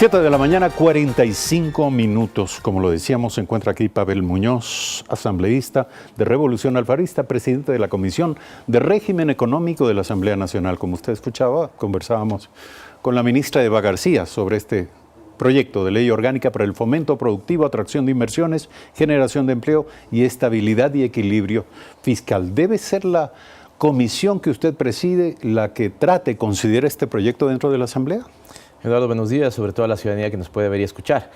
7 de la mañana, 45 minutos. Como lo decíamos, se encuentra aquí Pavel Muñoz, asambleísta de Revolución Alfarista, presidente de la Comisión de Régimen Económico de la Asamblea Nacional. Como usted escuchaba, conversábamos con la ministra Eva García sobre este proyecto de ley orgánica para el fomento productivo, atracción de inversiones, generación de empleo y estabilidad y equilibrio fiscal. ¿Debe ser la comisión que usted preside la que trate, considere este proyecto dentro de la Asamblea? Eduardo, buenos días, sobre todo a la ciudadanía que nos puede ver y escuchar.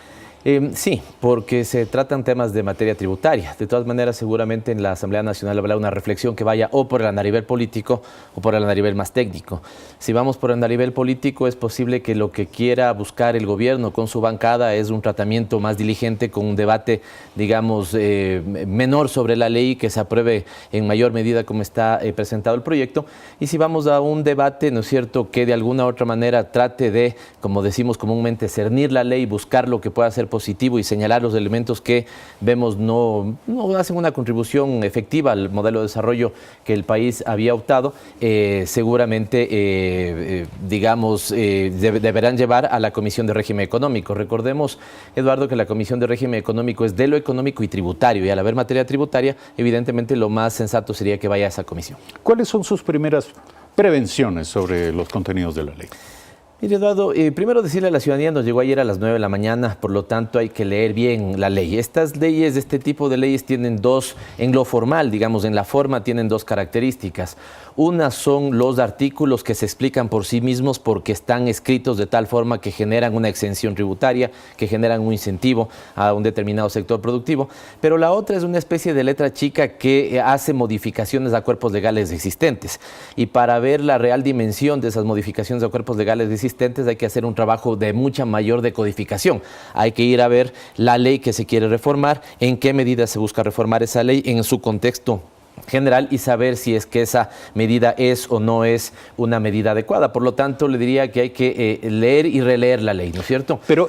Sí, porque se tratan temas de materia tributaria. De todas maneras, seguramente en la Asamblea Nacional habrá una reflexión que vaya o por el andarivel político o por el andarivel más técnico. Si vamos por el andarivel político, es posible que lo que quiera buscar el gobierno con su bancada es un tratamiento más diligente, con un debate, digamos, menor sobre la ley, que se apruebe en mayor medida como está presentado el proyecto. Y si vamos a un debate, ¿no es cierto?, que de alguna u otra manera trate de, como decimos comúnmente, cernir la ley, buscar lo que pueda ser positivo y señalar los elementos que vemos no hacen una contribución efectiva al modelo de desarrollo que el país había optado, seguramente, deberán llevar a la Comisión de Régimen Económico. Recordemos, Eduardo, que la Comisión de Régimen Económico es de lo económico y tributario, y al haber materia tributaria, evidentemente lo más sensato sería que vaya a esa comisión. ¿Cuáles son sus primeras prevenciones sobre los contenidos de la ley? Mire, Eduardo, primero decirle a la ciudadanía, nos llegó ayer a las 9 de la mañana, por lo tanto hay que leer bien la ley. Estas leyes, este tipo de leyes tienen dos, en lo formal, digamos, en la forma tienen dos características. Una son los artículos que se explican por sí mismos porque están escritos de tal forma que generan una exención tributaria, que generan un incentivo a un determinado sector productivo, pero la otra es una especie de letra chica que hace modificaciones a cuerpos legales existentes. Y para ver la real dimensión de esas modificaciones a cuerpos legales existentes, hay que hacer un trabajo de mucha mayor decodificación. Hay que ir a ver la ley que se quiere reformar, en qué medida se busca reformar esa ley en su contexto general y saber si es que esa medida es o no es una medida adecuada. Por lo tanto, le diría que hay que leer y releer la ley, ¿no es cierto? Pero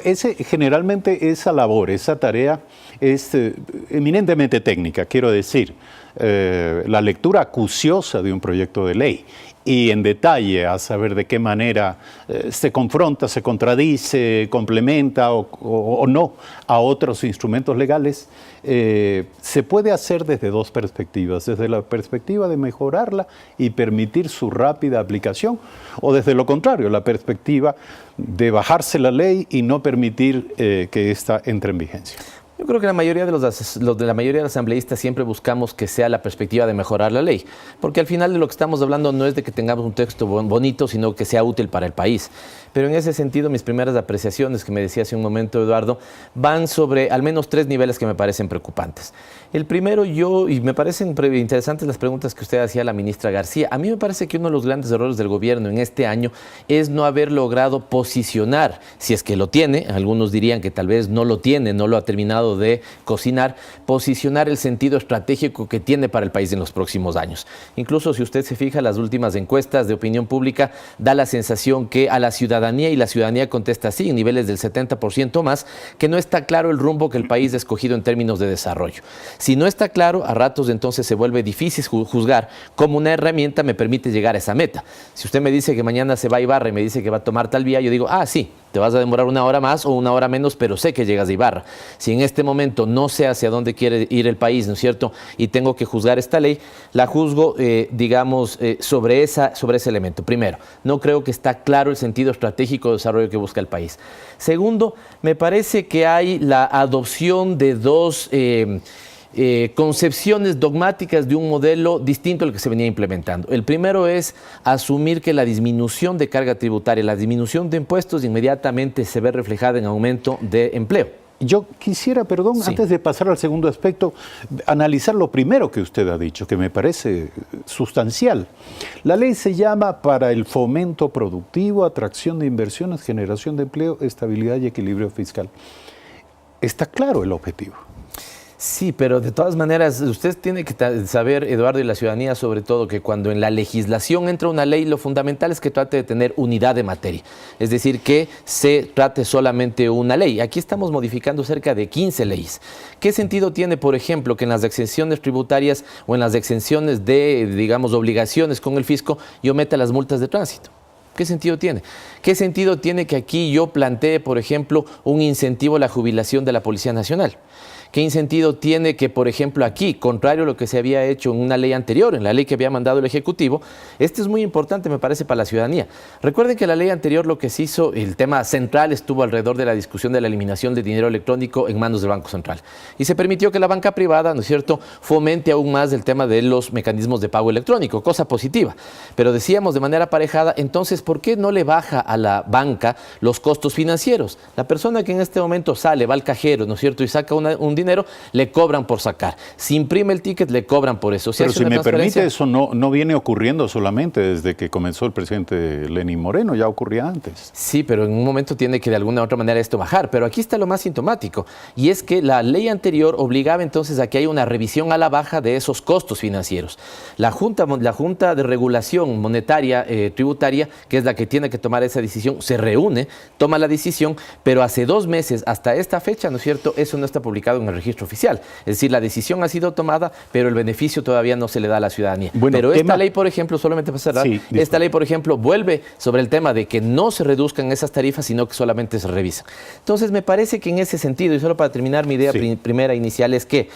generalmente esa labor, esa tarea es eminentemente técnica, quiero decir, la lectura acuciosa de un proyecto de ley y en detalle a saber de qué manera se confronta, se contradice, complementa o no a otros instrumentos legales, se puede hacer desde dos perspectivas, desde la perspectiva de mejorarla y permitir su rápida aplicación, o desde lo contrario, la perspectiva de bajarse la ley y no permitir que ésta entre en vigencia. Yo creo que la mayoría de la mayoría de los asambleístas siempre buscamos que sea la perspectiva de mejorar la ley, porque al final de lo que estamos hablando no es de que tengamos un texto bonito, sino que sea útil para el país. Pero en ese sentido, mis primeras apreciaciones, que me decía hace un momento Eduardo, van sobre al menos tres niveles que me parecen preocupantes. El primero, y me parecen interesantes las preguntas que usted hacía a la ministra García. A mí me parece que uno de los grandes errores del gobierno en este año es no haber logrado posicionar, si es que lo tiene, algunos dirían que tal vez no lo tiene, no lo ha terminado de cocinar, posicionar el sentido estratégico que tiene para el país en los próximos años. Incluso si usted se fija, las últimas encuestas de opinión pública da la sensación que a la ciudadanía, y la ciudadanía contesta sí, en niveles del 70% más, que no está claro el rumbo que el país ha escogido en términos de desarrollo. Si no está claro, a ratos entonces se vuelve difícil juzgar cómo una herramienta me permite llegar a esa meta. Si usted me dice que mañana se va a Ibarra y me dice que va a tomar tal vía, yo digo, sí, te vas a demorar una hora más o una hora menos, pero sé que llegas de Ibarra. Si en este momento no sé hacia dónde quiere ir el país, ¿no es cierto?, y tengo que juzgar esta ley, la juzgo, sobre ese elemento. Primero, no creo que está claro el sentido estratégico de desarrollo que busca el país. Segundo, me parece que hay la adopción de dos concepciones dogmáticas de un modelo distinto al que se venía implementando. El primero es asumir que la disminución de carga tributaria, la disminución de impuestos inmediatamente se ve reflejada en aumento de empleo. Yo quisiera, perdón, sí, antes de pasar al segundo aspecto, analizar lo primero que usted ha dicho, que me parece sustancial. La ley se llama para el fomento productivo, atracción de inversiones, generación de empleo, estabilidad y equilibrio fiscal. Está claro el objetivo. Sí, pero de todas maneras, usted tiene que saber, Eduardo, y la ciudadanía sobre todo, que cuando en la legislación entra una ley, lo fundamental es que trate de tener unidad de materia. Es decir, que se trate solamente una ley. Aquí estamos modificando cerca de 15 leyes. ¿Qué sentido tiene, por ejemplo, que en las exenciones tributarias o en las exenciones de, digamos, obligaciones con el fisco, yo meta las multas de tránsito? ¿Qué sentido tiene? ¿Qué sentido tiene que aquí yo plantee, por ejemplo, un incentivo a la jubilación de la Policía Nacional? ¿Qué sentido tiene que, por ejemplo, aquí, contrario a lo que se había hecho en una ley anterior, en la ley que había mandado el Ejecutivo, este es muy importante, me parece, para la ciudadanía? Recuerden que la ley anterior lo que se hizo, el tema central estuvo alrededor de la discusión de la eliminación de dinero electrónico en manos del Banco Central. Y se permitió que la banca privada, ¿no es cierto?, fomente aún más el tema de los mecanismos de pago electrónico, cosa positiva. Pero decíamos de manera aparejada, entonces, ¿por qué no le baja a la banca los costos financieros? La persona que en este momento sale, va al cajero, ¿no es cierto?, y saca un dinero, le cobran por sacar. Si imprime el ticket, le cobran por eso. Pero si me permite, eso no viene ocurriendo solamente desde que comenzó el presidente Lenín Moreno, ya ocurría antes. Sí, pero en un momento tiene que de alguna u otra manera esto bajar. Pero aquí está lo más sintomático, y es que la ley anterior obligaba entonces a que haya una revisión a la baja de esos costos financieros. La Junta de Regulación Monetaria Tributaria, que es la que tiene que tomar esa decisión, se reúne, toma la decisión, pero hace 2 meses, hasta esta fecha, ¿no es cierto?, eso no está publicado en el registro oficial. Es decir, la decisión ha sido tomada, pero el beneficio todavía no se le da a la ciudadanía. Bueno, pero esta ley, por ejemplo, solamente para cerrar, sí, esta ley, por ejemplo, vuelve sobre el tema de que no se reduzcan esas tarifas, sino que solamente se revisan. Entonces, me parece que en ese sentido, y solo para terminar mi idea primera inicial, es que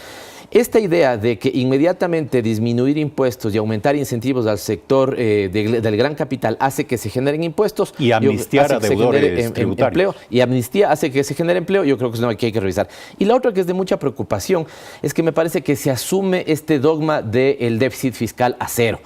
esta idea de que inmediatamente disminuir impuestos y aumentar incentivos al sector del gran capital hace que se generen impuestos y amnistiar a deudores tributarios. Empleo, y amnistía hace que se genere empleo, yo creo que es algo que hay que revisar. Y la otra que es de mucha preocupación es que me parece que se asume este dogma del déficit fiscal a cero.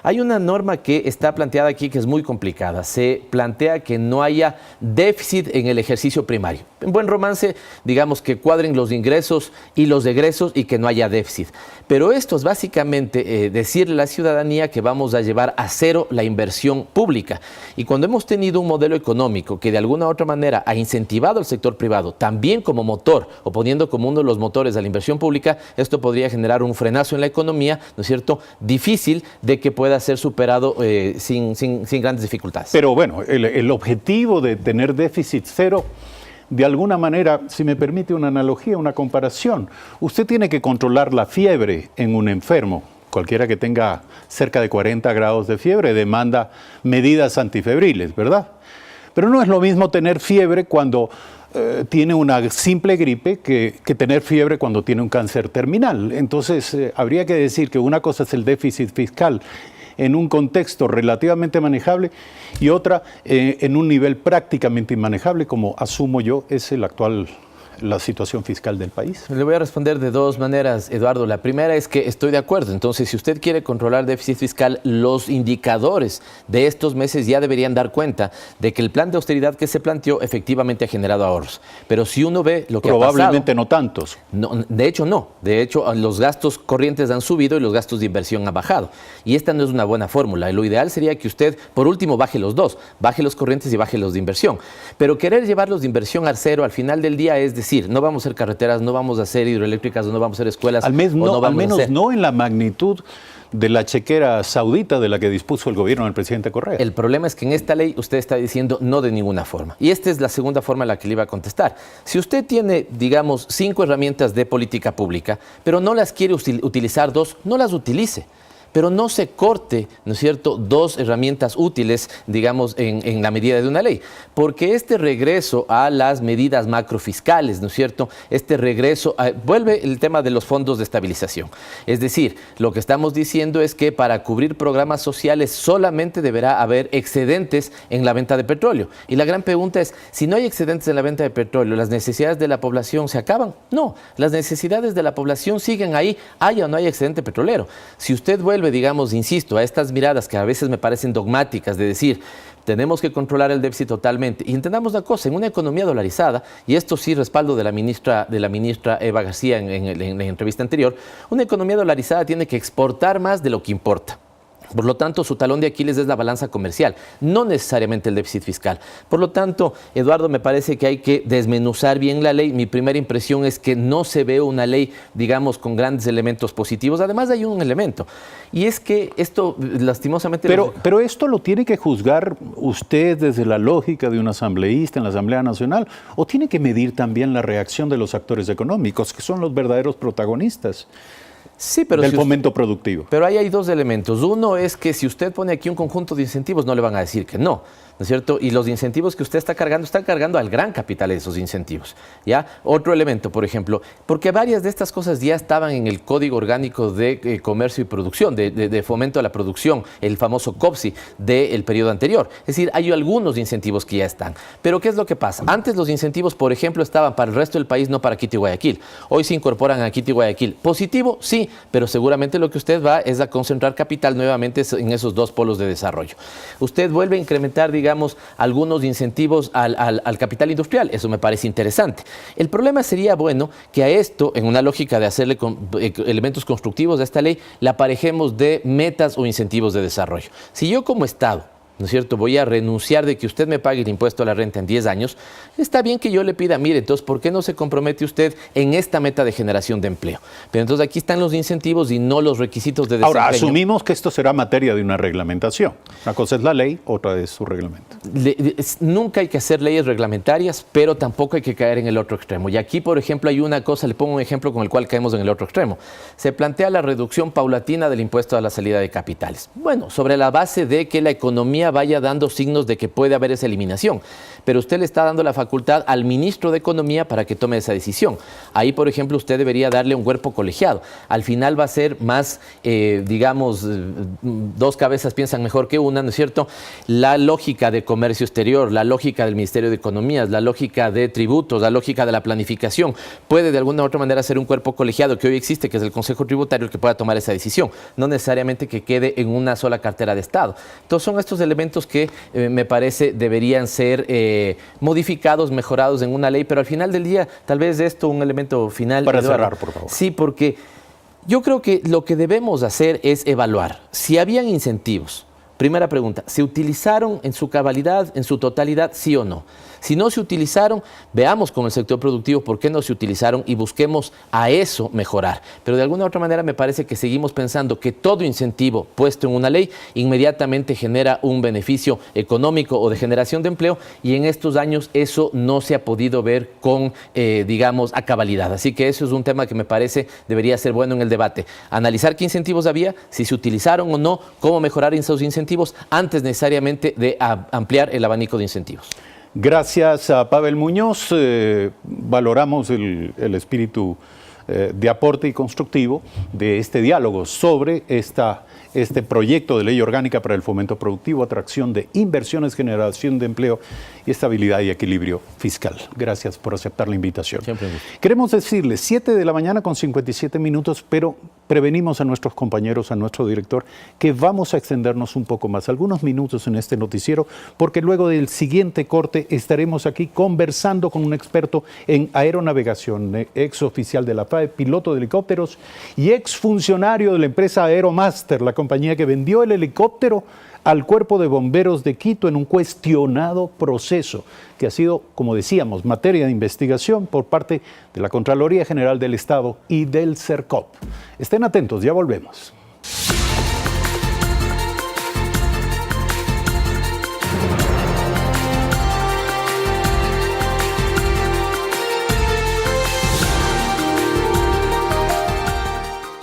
Hay una norma que está planteada aquí que es muy complicada. Se plantea que no haya déficit en el ejercicio primario. En buen romance, digamos que cuadren los ingresos y los egresos y que no haya déficit. Pero esto es básicamente decirle a la ciudadanía que vamos a llevar a cero la inversión pública. Y cuando hemos tenido un modelo económico que de alguna u otra manera ha incentivado al sector privado, también como motor, o poniendo como uno de los motores a la inversión pública, esto podría generar un frenazo en la economía, ¿no es cierto?, difícil de que pueda ser superado sin grandes dificultades. Pero bueno, el objetivo de tener déficit cero, de alguna manera, si me permite una analogía, una comparación, usted tiene que controlar la fiebre en un enfermo. Cualquiera que tenga cerca de 40 grados de fiebre demanda medidas antifebriles, ¿verdad? Pero no es lo mismo tener fiebre cuando tiene una simple gripe que tener fiebre cuando tiene un cáncer terminal. Entonces, habría que decir que una cosa es el déficit fiscal en un contexto relativamente manejable y otra en un nivel prácticamente inmanejable, como asumo yo es la situación fiscal del país. Le voy a responder de 2 maneras, Eduardo. La primera es que estoy de acuerdo. Entonces, si usted quiere controlar déficit fiscal, los indicadores de estos meses ya deberían dar cuenta de que el plan de austeridad que se planteó efectivamente ha generado ahorros. Pero si uno ve lo que ha pasado... Probablemente no tantos. No, de hecho, no. De hecho, los gastos corrientes han subido y los gastos de inversión han bajado. Y esta no es una buena fórmula. Lo ideal sería que usted, por último, baje los dos. Baje los corrientes y baje los de inversión. Pero querer llevarlos de inversión al cero al final del día es decir, no vamos a hacer carreteras, no vamos a hacer hidroeléctricas, no vamos a hacer escuelas. Al menos no en la magnitud de la chequera saudita de la que dispuso el gobierno del presidente Correa. El problema es que en esta ley usted está diciendo no de ninguna forma. Y esta es la segunda forma en la que le iba a contestar. Si usted tiene, digamos, 5 herramientas de política pública, pero no las quiere utilizar 2, no las utilice. Pero no se corte, ¿no es cierto?, 2 herramientas útiles, digamos, en la medida de una ley. Porque este regreso a las medidas macrofiscales, ¿no es cierto?, este regreso, vuelve el tema de los fondos de estabilización. Es decir, lo que estamos diciendo es que para cubrir programas sociales solamente deberá haber excedentes en la venta de petróleo. Y la gran pregunta es, si no hay excedentes en la venta de petróleo, ¿las necesidades de la población se acaban? No, las necesidades de la población siguen ahí, haya o no haya excedente petrolero. Si usted vuelve, digamos, insisto, a estas miradas que a veces me parecen dogmáticas de decir, tenemos que controlar el déficit totalmente. Y entendamos una cosa, en una economía dolarizada, y esto sí respaldo de la ministra Eva García en la entrevista anterior, una economía dolarizada tiene que exportar más de lo que importa. Por lo tanto, su talón de Aquiles es la balanza comercial, no necesariamente el déficit fiscal. Por lo tanto, Eduardo, me parece que hay que desmenuzar bien la ley. Mi primera impresión es que no se ve una ley, digamos, con grandes elementos positivos. Además, hay un elemento, y es que esto, lastimosamente... Pero esto lo tiene que juzgar usted desde la lógica de un asambleísta en la Asamblea Nacional, o tiene que medir también la reacción de los actores económicos, que son los verdaderos protagonistas Sí, pero del fomento productivo. Pero ahí hay dos elementos. Uno es que si usted pone aquí un conjunto de incentivos, no le van a decir que no. ¿No es cierto? Y los incentivos que usted está cargando al gran capital de esos incentivos. ¿Ya? Otro elemento, por ejemplo, porque varias de estas cosas ya estaban en el Código Orgánico de Comercio y Producción, de Fomento a la Producción, el famoso COPSI del periodo anterior. Es decir, hay algunos incentivos que ya están. Pero ¿qué es lo que pasa? Antes los incentivos, por ejemplo, estaban para el resto del país, no para Quito y Guayaquil. Hoy se incorporan a Quito y Guayaquil. Positivo, sí, pero seguramente lo que usted va es a concentrar capital nuevamente en esos dos polos de desarrollo. Usted vuelve a incrementar, digamos, algunos incentivos al capital industrial. Eso me parece interesante. El problema sería, bueno, que a esto, en una lógica de hacerle elementos constructivos a esta ley, le aparejemos de metas o incentivos de desarrollo. Si yo como Estado, ¿no es cierto?, voy a renunciar de que usted me pague el impuesto a la renta en 10 años, está bien que yo le pida, mire, entonces, ¿por qué no se compromete usted en esta meta de generación de empleo? Pero entonces aquí están los incentivos y no los requisitos de desempeño. Ahora, asumimos que esto será materia de una reglamentación. Una cosa es la ley, otra es su reglamento. Nunca hay que hacer leyes reglamentarias, pero tampoco hay que caer en el otro extremo. Y aquí, por ejemplo, hay una cosa, le pongo un ejemplo con el cual caemos en el otro extremo. Se plantea la reducción paulatina del impuesto a la salida de capitales. Bueno, sobre la base de que la economía vaya dando signos de que puede haber esa eliminación. Pero usted le está dando la facultad al ministro de Economía para que tome esa decisión. Ahí, por ejemplo, usted debería darle un cuerpo colegiado. Al final va a ser más, digamos, dos cabezas piensan mejor que una, ¿no es cierto? La lógica de comercio exterior, la lógica del Ministerio de Economía, la lógica de tributos, la lógica de la planificación, puede de alguna u otra manera ser un cuerpo colegiado que hoy existe, que es el Consejo Tributario, el que pueda tomar esa decisión. No necesariamente que quede en una sola cartera de Estado. Entonces son estos elementos que me parece deberían ser modificados, mejorados en una ley, pero al final del día, tal vez esto un elemento final. Para cerrar, por favor. Sí, porque yo creo que lo que debemos hacer es evaluar si habían incentivos. Primera pregunta, ¿se utilizaron en su cabalidad, en su totalidad, sí o no? Si no se utilizaron, veamos con el sector productivo por qué no se utilizaron y busquemos a eso mejorar. Pero de alguna u otra manera me parece que seguimos pensando que todo incentivo puesto en una ley inmediatamente genera un beneficio económico o de generación de empleo, y en estos años eso no se ha podido ver con, digamos, a cabalidad. Así que eso es un tema que me parece debería ser bueno en el debate. Analizar qué incentivos había, si se utilizaron o no, cómo mejorar esos incentivos antes necesariamente de ampliar el abanico de incentivos. Gracias a Pavel Muñoz. Valoramos el espíritu de aporte y constructivo de este diálogo sobre este proyecto de ley orgánica para el fomento productivo, atracción de inversiones, generación de empleo y estabilidad y equilibrio fiscal. Gracias por aceptar la invitación. Siempre. Queremos decirles 7 de la mañana con 57 minutos, pero prevenimos a nuestros compañeros, a nuestro director, que vamos a extendernos un poco más, algunos minutos en este noticiero, porque luego del siguiente corte estaremos aquí conversando con un experto en aeronavegación, ex oficial de la FAE, piloto de helicópteros y ex funcionario de la empresa Aeromaster, la compañía que vendió el helicóptero al Cuerpo de Bomberos de Quito en un cuestionado proceso que ha sido, como decíamos, materia de investigación por parte de la Contraloría General del Estado y del CERCOP. Estén atentos, ya volvemos.